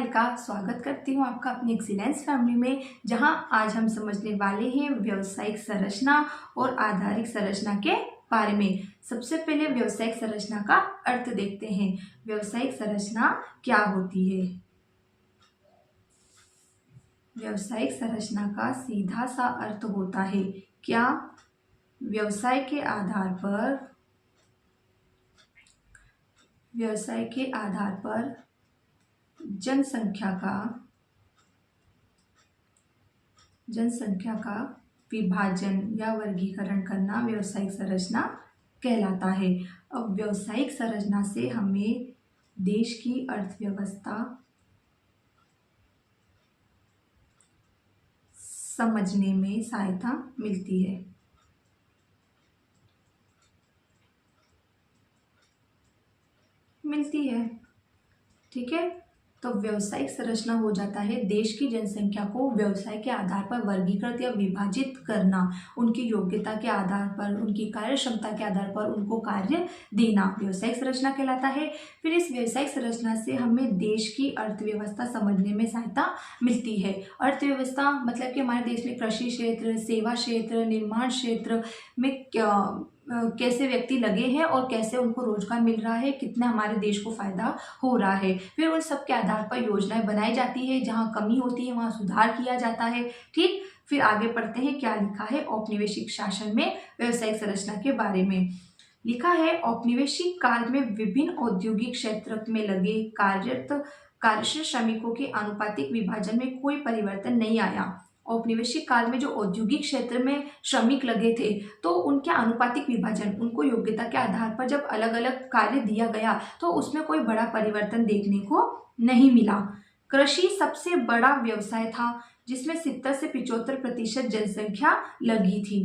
निहारिका स्वागत करती हूँ आपका अपनी एक्सीलेंस फैमिली में, जहाँ आज हम समझने वाले हैं व्यावसायिक संरचना और आधारिक संरचना के बारे में। सबसे पहले व्यावसायिक संरचना का अर्थ देखते हैं। व्यावसायिक संरचना क्या होती है? व्यावसायिक संरचना का सीधा सा अर्थ होता है क्या? व्यवसाय के आधार पर जनसंख्या का विभाजन या वर्गीकरण करना व्यावसायिक संरचना कहलाता है। अब व्यावसायिक संरचना से हमें देश की अर्थव्यवस्था समझने में सहायता मिलती है। ठीक है, तो व्यावसायिक संरचना हो जाता है देश की जनसंख्या को व्यवसाय के आधार पर वर्गीकृत या विभाजित करना, उनकी योग्यता के आधार पर, उनकी कार्य क्षमता के आधार पर उनको कार्य देना व्यावसायिक संरचना कहलाता है। फिर इस व्यावसायिक संरचना से हमें देश की अर्थव्यवस्था समझने में सहायता मिलती है। अर्थव्यवस्था मतलब कि हमारे देश में कृषि क्षेत्र, सेवा क्षेत्र, निर्माण क्षेत्र में कैसे व्यक्ति लगे हैं और कैसे उनको रोजगार मिल रहा है, कितना हमारे देश को फायदा हो रहा है। फिर उन सब के आधार पर योजनाएं बनाई जाती है, जहां कमी होती है वहां सुधार किया जाता है। ठीक, फिर आगे पढ़ते हैं क्या लिखा है औपनिवेशिक शासन में व्यावसायिक संरचना के बारे में। लिखा है औपनिवेशिक काल में विभिन्न औद्योगिक क्षेत्र में लगे कार्यशील श्रमिकों के आनुपातिक विभाजन में कोई परिवर्तन नहीं आया। औपनिवेशिक काल में जो औद्योगिक क्षेत्र में श्रमिक लगे थे, तो उनके आनुपातिक विभाजन, उनको योग्यता के आधार पर जब अलग अलग कार्य दिया गया तो उसमें कोई बड़ा परिवर्तन देखने को नहीं मिला। कृषि सबसे बड़ा व्यवसाय था जिसमें 70 से 75% जनसंख्या लगी थी।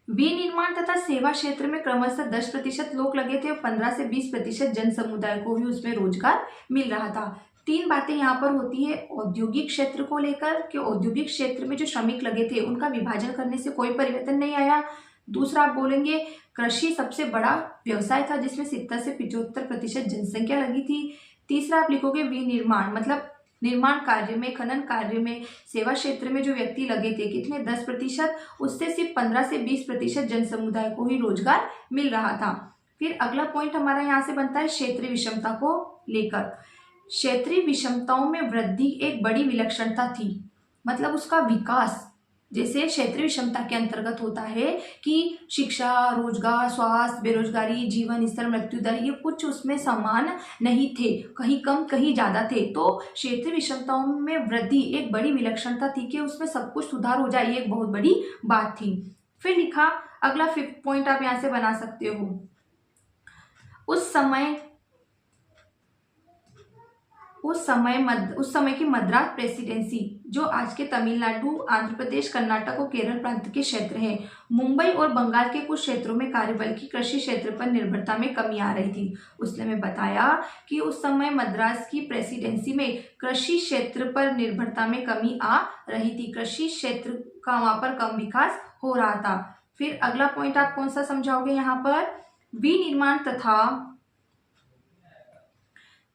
विनिर्माण तथा सेवा क्षेत्र में क्रमशः 10% लोग लगे थे और 15 से 20% जन समुदाय को भी उसमें रोजगार मिल रहा था। तीन बातें यहाँ पर होती है औद्योगिक क्षेत्र को लेकर कि औद्योगिक क्षेत्र में जो श्रमिक लगे थे उनका विभाजन करने से कोई परिवर्तन नहीं आया। दूसरा आप बोलेंगे कृषि सबसे बड़ा व्यवसाय था जिसमें 70 से 75% जनसंख्या लगी थी। तीसरा आप लिखोगे विनिर्माण, मतलब निर्माण कार्य में, खनन कार्य में, सेवा क्षेत्र में जो व्यक्ति लगे थे कितने 10%, उससे सिर्फ 15 से 20% जन समुदाय को ही रोजगार मिल रहा था। फिर अगला पॉइंट हमारा यहाँ से बनता है क्षेत्रीय विषमता को लेकर। क्षेत्रीय विषमताओं में वृद्धि एक बड़ी विलक्षणता थी, मतलब उसका विकास। जैसे क्षेत्रीय विषमता के अंतर्गत होता है कि शिक्षा, रोजगार, स्वास्थ्य, बेरोजगारी, जीवन स्तर, मृत्यु दर, ये कुछ उसमें समान नहीं थे, कहीं कम कहीं ज्यादा थे। तो क्षेत्रीय विषमताओं में वृद्धि एक बड़ी विलक्षणता थी कि उसमें सब कुछ सुधार हो जाए, ये एक बहुत बड़ी बात थी। फिर लिखा अगला 5th पॉइंट आप यहाँ से बना सकते हो। उस समय की मद्रास प्रेसिडेंसी, जो आज के तमिलनाडु, आंध्र प्रदेश, कर्नाटक और केरल प्रांत के क्षेत्र हैं, मुंबई और बंगाल के कुछ क्षेत्रों में कार्यबल की कृषि क्षेत्र पर निर्भरता में कमी आ रही थी। उसने में बताया कि उस समय मद्रास की प्रेसिडेंसी में कृषि क्षेत्र पर निर्भरता में कमी आ रही थी, कृषि क्षेत्र का वहां पर कम विकास हो रहा था। फिर अगला पॉइंट आप कौन सा समझाओगे यहाँ पर?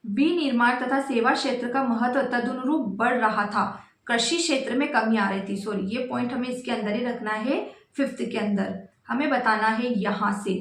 विनिर्माण तथा सेवा क्षेत्र का महत्व तदनुरूप बढ़ रहा था, कृषि क्षेत्र में कमी आ रही थी। सॉरी, ये पॉइंट हमें इसके अंदर ही रखना है, 5th के अंदर हमें बताना है यहाँ से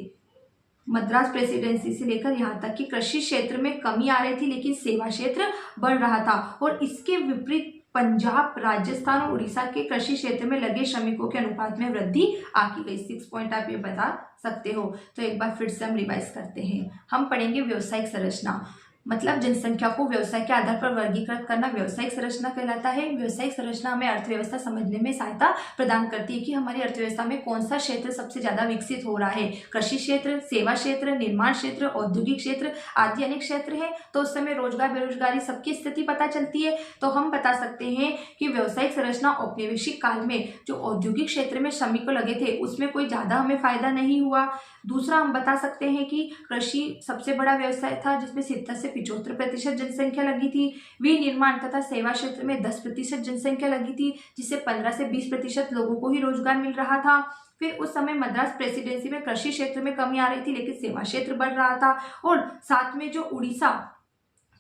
मद्रास प्रेसिडेंसी से लेकर यहाँ तक कि कृषि क्षेत्र में कमी आ रही थी लेकिन सेवा क्षेत्र बढ़ रहा था। और इसके विपरीत पंजाब, राजस्थान और उड़ीसा के कृषि क्षेत्र में लगे श्रमिकों के अनुपात में वृद्धि आकी गई। 6 पॉइंट आप ये बता सकते हो। तो एक बार फिर से हम रिवाइज करते हैं। हम पढ़ेंगे व्यावसायिक संरचना, मतलब जनसंख्या को व्यवसाय के आधार पर वर्गीकृत करना व्यावसायिक संरचना कहलाता है। व्यावसायिक संरचना हमें अर्थव्यवस्था समझने में सहायता प्रदान करती है कि हमारी अर्थव्यवस्था में कौन सा क्षेत्र सबसे ज्यादा विकसित हो रहा है। कृषि क्षेत्र, सेवा क्षेत्र, निर्माण क्षेत्र, औद्योगिक क्षेत्र आदि अनेक क्षेत्र हैं। तो उस समय रोजगार, बेरोजगारी सबकी स्थिति पता चलती है। तो हम बता सकते हैं कि व्यावसायिक संरचना औपनिवेशिक काल में जो औद्योगिक क्षेत्र में श्रमिक लगे थे उसमें कोई ज्यादा हमें फायदा नहीं हुआ। दूसरा हम बता सकते हैं कि कृषि सबसे बड़ा व्यवसाय था जिसमें 70 से 75% जनसंख्या लगी थी। विनिर्माण तथा सेवा क्षेत्र में 10% जनसंख्या लगी थी, जिससे 15 से 20% लोगों को ही रोजगार मिल रहा था। फिर उस समय मद्रास प्रेसिडेंसी में कृषि क्षेत्र में कमी आ रही थी लेकिन सेवा क्षेत्र बढ़ रहा था। और साथ में जो उड़ीसा,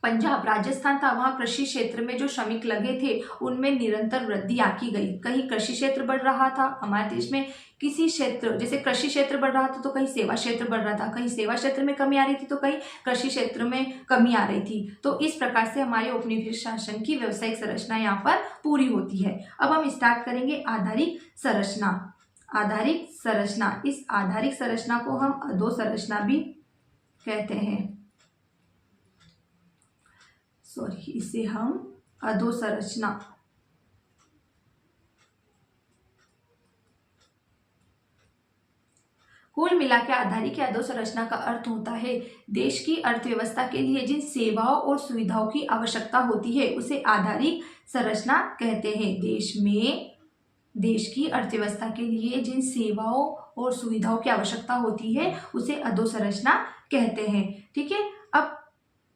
पंजाब, राजस्थान था, वहाँ कृषि क्षेत्र में जो श्रमिक लगे थे उनमें निरंतर वृद्धि आकी गई। कहीं कृषि क्षेत्र बढ़ रहा था हमारे देश में, किसी क्षेत्र जैसे कृषि क्षेत्र बढ़ रहा था तो कहीं सेवा क्षेत्र बढ़ रहा था, कहीं सेवा क्षेत्र में कमी आ रही थी तो कहीं कृषि क्षेत्र में कमी आ रही थी। तो इस प्रकार से हमारे औपनिवेशिक शासन की व्यवसायिक संरचना यहाँ पर पूरी होती है। अब हम स्टार्ट करेंगे आधारिक संरचना। आधारिक संरचना, इस आधारिक संरचना को हम अधोसंरचना भी कहते हैं। इसे हम अधोसंरचना। कुल मिला के आधारिक या अधोसंरचना का अर्थ होता है देश की अर्थव्यवस्था के लिए जिन सेवाओं और सुविधाओं की आवश्यकता होती है उसे आधारिक संरचना कहते हैं। देश की अर्थव्यवस्था के लिए जिन सेवाओं और सुविधाओं की आवश्यकता होती है उसे अधोसंरचना कहते हैं। ठीक है, अब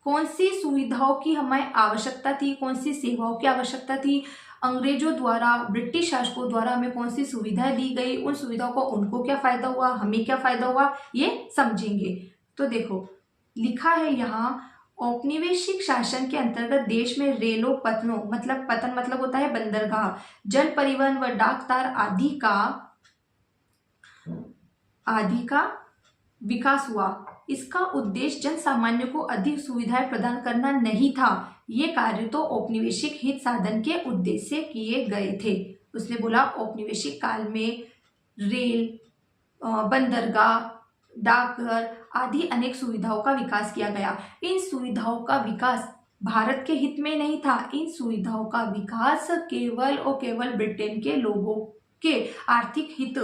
कौन सी सुविधाओं की हमें आवश्यकता थी, कौन सी सेवाओं की आवश्यकता थी, अंग्रेजों द्वारा, ब्रिटिश शासकों द्वारा हमें कौन सी सुविधाएं दी गई, उन सुविधाओं को उनको क्या फायदा हुआ, हमें क्या फायदा हुआ, ये समझेंगे। तो देखो लिखा है यहाँ, औपनिवेशिक शासन के अंतर्गत देश में रेलों, पत्तनों, मतलब पतन मतलब होता है बंदरगाह, जल परिवहन व डाक तार आदि का विकास हुआ। इसका उद्देश्य जन सामान्य को अधिक सुविधाएं प्रदान करना नहीं था, ये कार्य तो औपनिवेशिक हित साधन के उद्देश्य से किए गए थे। उसने बोला औपनिवेशिक काल में रेल, बंदरगाह, डाकघर आदि अनेक सुविधाओं का विकास किया गया। इन सुविधाओं का विकास भारत के हित में नहीं था, इन सुविधाओं का विकास केवल और केवल ब्रिटेन के लोगों के आर्थिक हित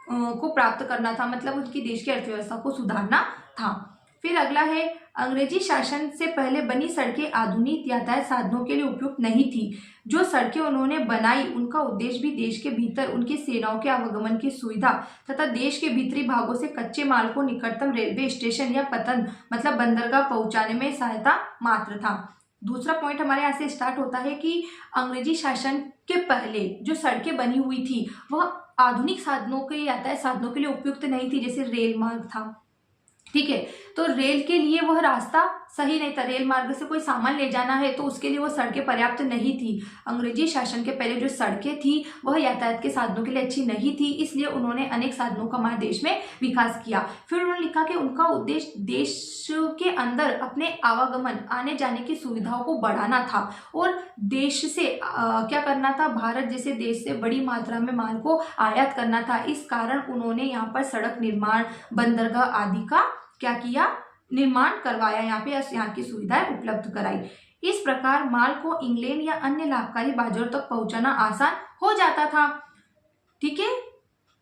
को प्राप्त करना था, मतलब उनकी देश की अर्थव्यवस्था को सुधारना था। फिर अगला है, अंग्रेजी शासन से पहले बनी सड़कें आधुनिक यातायात साधनों के लिए उपयुक्त नहीं थी। जो सड़कें उन्होंने बनाई उनका उद्देश्य भी देश के भीतर उनकी सेनाओं के आवागमन की सुविधा तथा देश के भीतरी भागों से कच्चे माल को निकटतम रेलवे स्टेशन या पतन मतलब बंदरगाह पहुंचाने में सहायता मात्र था। दूसरा पॉइंट हमारे यहाँ से स्टार्ट होता है कि अंग्रेजी शासन के पहले जो सड़कें बनी हुई थी वह आधुनिक साधनों के, यातायात साधनों के लिए उपयुक्त नहीं थी, जैसे रेल मार्ग था। ठीक है, तो रेल के लिए वह रास्ता सही नहीं था, रेल मार्ग से कोई सामान ले जाना है तो उसके लिए वो सड़कें पर्याप्त नहीं थी। अंग्रेजी शासन के पहले जो सड़कें थी वह यातायात के साधनों के लिए अच्छी नहीं थी, इसलिए उन्होंने अनेक साधनों का हमारे देश में विकास किया। फिर उन्होंने लिखा कि उनका उद्देश्य देश के अंदर अपने आवागमन, आने जाने की सुविधाओं को बढ़ाना था और देश से क्या करना था, भारत जैसे देश से बड़ी मात्रा में माल को आयात करना था। इस कारण उन्होंने यहाँ पर सड़क निर्माण, बंदरगाह आदि का क्या किया, निर्माण करवाया, यहाँ की सुविधाएं उपलब्ध कराई। इस प्रकार माल को इंग्लैंड या अन्य लाभकारी बाजारों तक पहुंचाना आसान हो जाता था। ठीक है,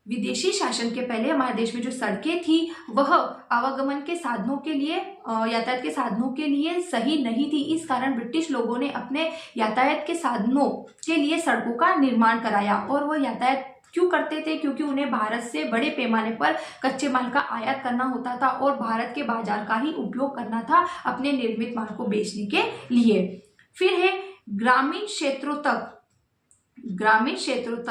विदेशी शासन के पहले हमारे देश में जो सड़कें थी वह आवागमन के साधनों के लिए, यातायात के साधनों के लिए सही नहीं थी। इस कारण ब्रिटिश लोगों ने अपने यातायात के साधनों के लिए सड़कों का निर्माण कराया। और वह यातायात क्यों करते थे, क्योंकि उन्हें भारत से बड़े पैमाने पर कच्चे माल का आयात करना होता था और भारत के बाजार का ही उपयोग करना था अपने निर्मित माल को बेचने के लिए। फिर है ग्रामीण क्षेत्रों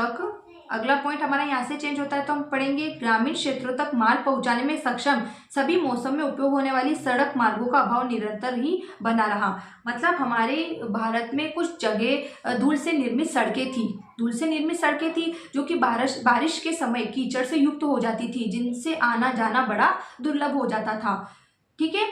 तक अगला पॉइंट हमारा यहाँ से चेंज होता है, तो हम पढ़ेंगे ग्रामीण क्षेत्रों तक माल पहुंचाने में सक्षम सभी मौसम में उपयोग होने वाली सड़क मार्गों का अभाव निरंतर ही बना रहा। मतलब हमारे भारत में कुछ जगह धूल से निर्मित सड़कें थी जो कि बारिश के समय कीचड़ से युक्त हो जाती थी, जिनसे आना जाना बड़ा दुर्लभ हो जाता था। ठीक है,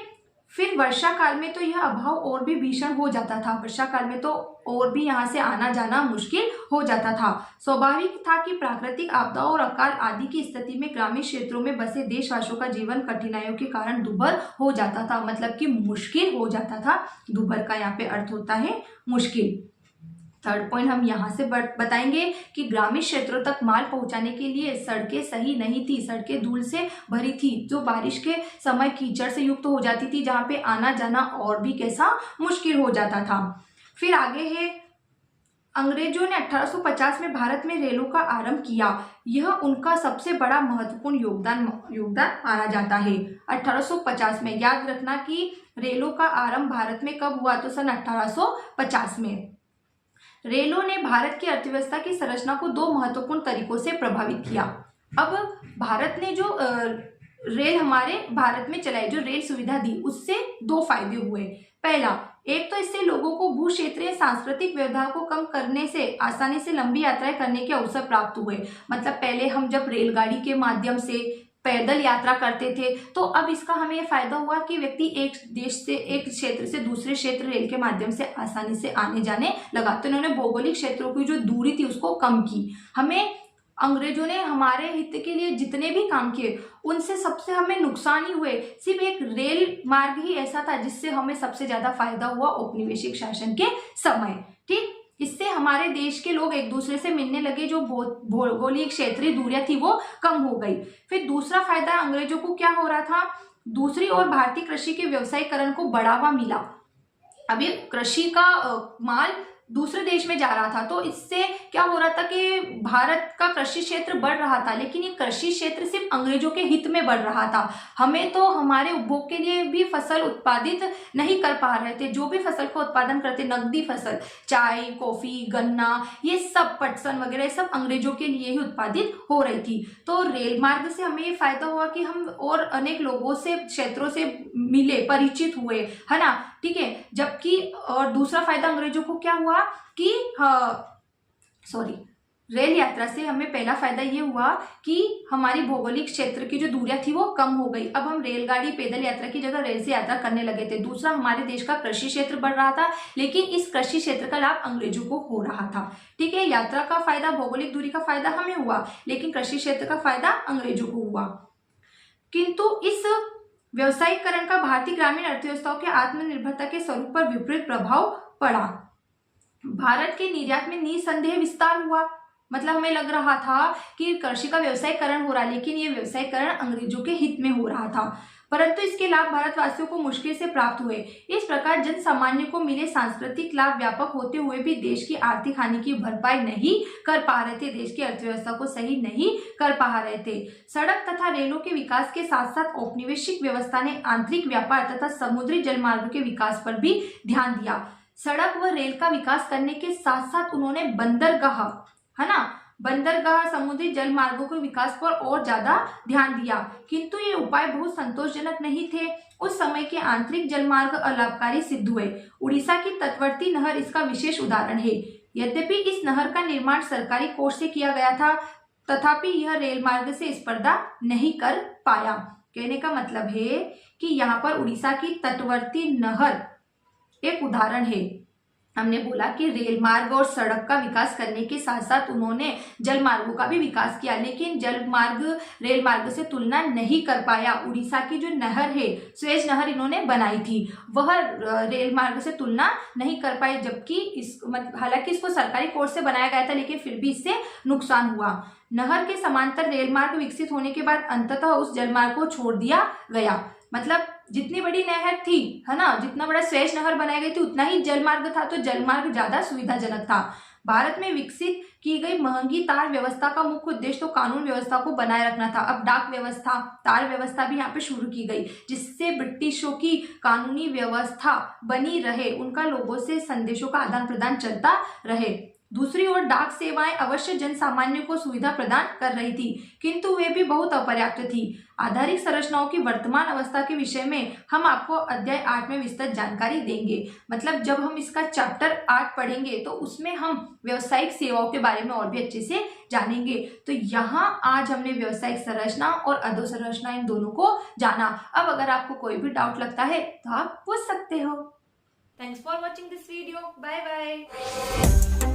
फिर वर्षा काल में तो यह अभाव और भी भीषण हो जाता था, वर्षा काल में तो और भी यहाँ से आना जाना मुश्किल हो जाता था। स्वाभाविक था कि प्राकृतिक आपदाओं और अकाल आदि की स्थिति में ग्रामीण क्षेत्रों में बसे देशवासियों का जीवन कठिनाइयों के कारण दुर्भर हो जाता था, मतलब कि मुश्किल हो जाता था। दुर्भर का यहाँ पे अर्थ होता है मुश्किल। थर्ड पॉइंट हम यहाँ से बताएंगे कि ग्रामीण क्षेत्रों तक माल पहुंचाने के लिए सड़कें सही नहीं थी, सड़कें धूल से भरी थी, जो बारिश के समय कीचड़ से युक्त हो जाती थी, जहाँ पे आना जाना और भी कैसा मुश्किल हो जाता था। फिर आगे है, अंग्रेजों ने 1850 में भारत में रेलों का आरंभ किया। यह उनका सबसे बड़ा महत्वपूर्ण योगदान माना जाता है। 1850 में, याद रखना कि रेलों का आरंभ भारत में कब हुआ, तो सन 1850 में। रेलों ने भारत की अर्थव्यवस्था की संरचना को दो महत्वपूर्ण तरीकों से प्रभावित किया। अब भारत ने जो रेल हमारे भारत में चलाई, जो रेल सुविधा दी, उससे दो फायदे हुए। पहला एक तो इससे लोगों को भू क्षेत्रीय सांस्कृतिक व्यवधान को कम करने से आसानी से लंबी यात्राएं करने के अवसर प्राप्त हुए। मतलब पहले हम जब रेलगाड़ी के माध्यम से पैदल यात्रा करते थे, तो अब इसका हमें ये फायदा हुआ कि व्यक्ति एक देश से, एक क्षेत्र से दूसरे क्षेत्र रेल के माध्यम से आसानी से आने जाने लगा। तो इन्होंने भौगोलिक क्षेत्रों की जो दूरी थी उसको कम की। हमें अंग्रेजों ने हमारे हित के लिए जितने भी काम किए उनसे सबसे हमें नुकसान ही हुए। सिर्फ एक रेल मार्ग ही ऐसा था जिससे हमें सबसे ज्यादा फायदा हुआ औपनिवेशिक शासन के समय। ठीक, इससे हमारे देश के लोग एक दूसरे से मिलने लगे, जो भौगोलिक क्षेत्रीय दूरियां थी वो कम हो गई। फिर दूसरा फायदा अंग्रेजों को क्या हो रहा था, दूसरी ओर भारतीय कृषि के व्यवसायीकरण को बढ़ावा मिला। अब ये कृषि का माल दूसरे देश में जा रहा था, तो इससे क्या हो रहा था कि भारत का कृषि क्षेत्र बढ़ रहा था, लेकिन ये कृषि क्षेत्र सिर्फ अंग्रेजों के हित में बढ़ रहा था। हमें तो हमारे उपभोग के लिए भी फसल उत्पादित नहीं कर पा रहे थे। जो भी फसल का उत्पादन करते, नकदी फसल, चाय, कॉफी, गन्ना, ये सब पटसन वगैरह सब अंग्रेजों के लिए ही उत्पादित हो रही थी। तो रेल मार्ग से हमें ये फायदा हुआ कि हम और अनेक लोगों से, क्षेत्रों से मिले, परिचित हुए, है ना। ठीक है, जबकि और दूसरा फायदा अंग्रेजों को क्या हुआ कि रेल यात्रा से हमें पहला फायदा ये हुआ कि हमारी भौगोलिक क्षेत्र की जो दूरियां थी वो कम हो गई। अब हम रेलगाड़ी, पैदल यात्रा की जगह रेल से यात्रा करने लगे थे। दूसरा, हमारे देश का कृषि क्षेत्र बढ़ रहा था, लेकिन इस कृषि क्षेत्र का लाभ अंग्रेजों को हो रहा था। ठीक है, यात्रा का फायदा, भौगोलिक दूरी का फायदा हमें हुआ, लेकिन कृषि क्षेत्र का फायदा अंग्रेजों को हुआ। किंतु इस व्यवसायीकरण का भारतीय ग्रामीण अर्थव्यवस्थाओं के आत्मनिर्भरता के स्वरूप पर विपरीत प्रभाव पड़ा। भारत के निर्यात में निसंदेह विस्तार हुआ। मतलब हमें लग रहा था कि कृषि का व्यवसायीकरण हो रहा है, लेकिन ये व्यवसायीकरण अंग्रेजों के हित में हो रहा था, परंतु इसके लाभ भारतवासियों को मुश्किल से प्राप्त हुए। इस प्रकार जन सामान्य को मिले सांस्कृतिक लाभ व्यापक होते हुए भी देश की आर्थिक हानि की भरपाई नहीं कर पा रहे थे, देश की अर्थव्यवस्था को सही नहीं कर पा रहे थे। सड़क तथा रेलों के विकास के साथ साथ औपनिवेशिक व्यवस्था ने आंतरिक व्यापार तथा समुद्री जलमार्ग के विकास पर भी ध्यान दिया। सड़क व रेल का विकास करने के साथ साथ उन्होंने बंदरगाह, है ना, बंदरगाह, समुद्री जल मार्गों के विकास पर और ज्यादा ध्यान दिया। किंतु ये उपाय बहुत संतोषजनक नहीं थे। उस समय के आंतरिक जलमार्ग अलाभकारी सिद्ध हुए। उड़ीसा की तटवर्ती नहर इसका विशेष उदाहरण है। यद्यपि इस नहर का निर्माण सरकारी कोष से किया गया था, तथापि यह रेल मार्ग से स्पर्धा नहीं कर पाया। कहने का मतलब है कि यहाँ पर उड़ीसा की तटवर्ती नहर एक उदाहरण है। हमने बोला कि रेल मार्ग और सड़क का विकास करने के साथ साथ उन्होंने जल मार्गों का भी विकास किया, लेकिन जल मार्ग रेल मार्ग से तुलना नहीं कर पाया। उड़ीसा की जो नहर है, स्वेज नहर इन्होंने बनाई थी, वह रेल मार्ग से तुलना नहीं कर पाई, जबकि हालांकि इसको सरकारी कोर्स से बनाया गया था, लेकिन फिर भी इससे नुकसान हुआ। नहर के समांतर रेल मार्ग विकसित होने के बाद अंततः उस जलमार्ग को छोड़ दिया गया। मतलब जितनी बड़ी नहर थी, है ना, जितना बड़ा स्वेज नहर बनाई गई थी उतना ही जलमार्ग था, तो जलमार्ग ज्यादा सुविधाजनक था। भारत में विकसित की गई महंगी तार व्यवस्था का मुख्य उद्देश्य तो कानून व्यवस्था को बनाए रखना था। अब डाक व्यवस्था, तार व्यवस्था भी यहाँ पे शुरू की गई, जिससे ब्रिटिशों की कानूनी व्यवस्था बनी रहे, उनका लोगों से संदेशों का आदान प्रदान चलता रहे। दूसरी ओर डाक सेवाएं अवश्य जन सामान्य को सुविधा प्रदान कर रही थी, किंतु वे भी बहुत अपर्याप्त थी। आधारिक संरचनाओं की वर्तमान अवस्था के विषय में हम आपको अध्याय 8 में विस्तृत जानकारी देंगे। मतलब जब हम इसका चैप्टर 8 पढ़ेंगे तो उसमें हम व्यावसायिक सेवाओं के बारे में और भी अच्छे से जानेंगे। तो यहाँ आज हमने व्यावसायिक संरचना और अधोसंरचना इन दोनों को जाना। अब अगर आपको कोई भी डाउट लगता है तो आप पूछ सकते हो। Thanks for watching this video. Bye bye.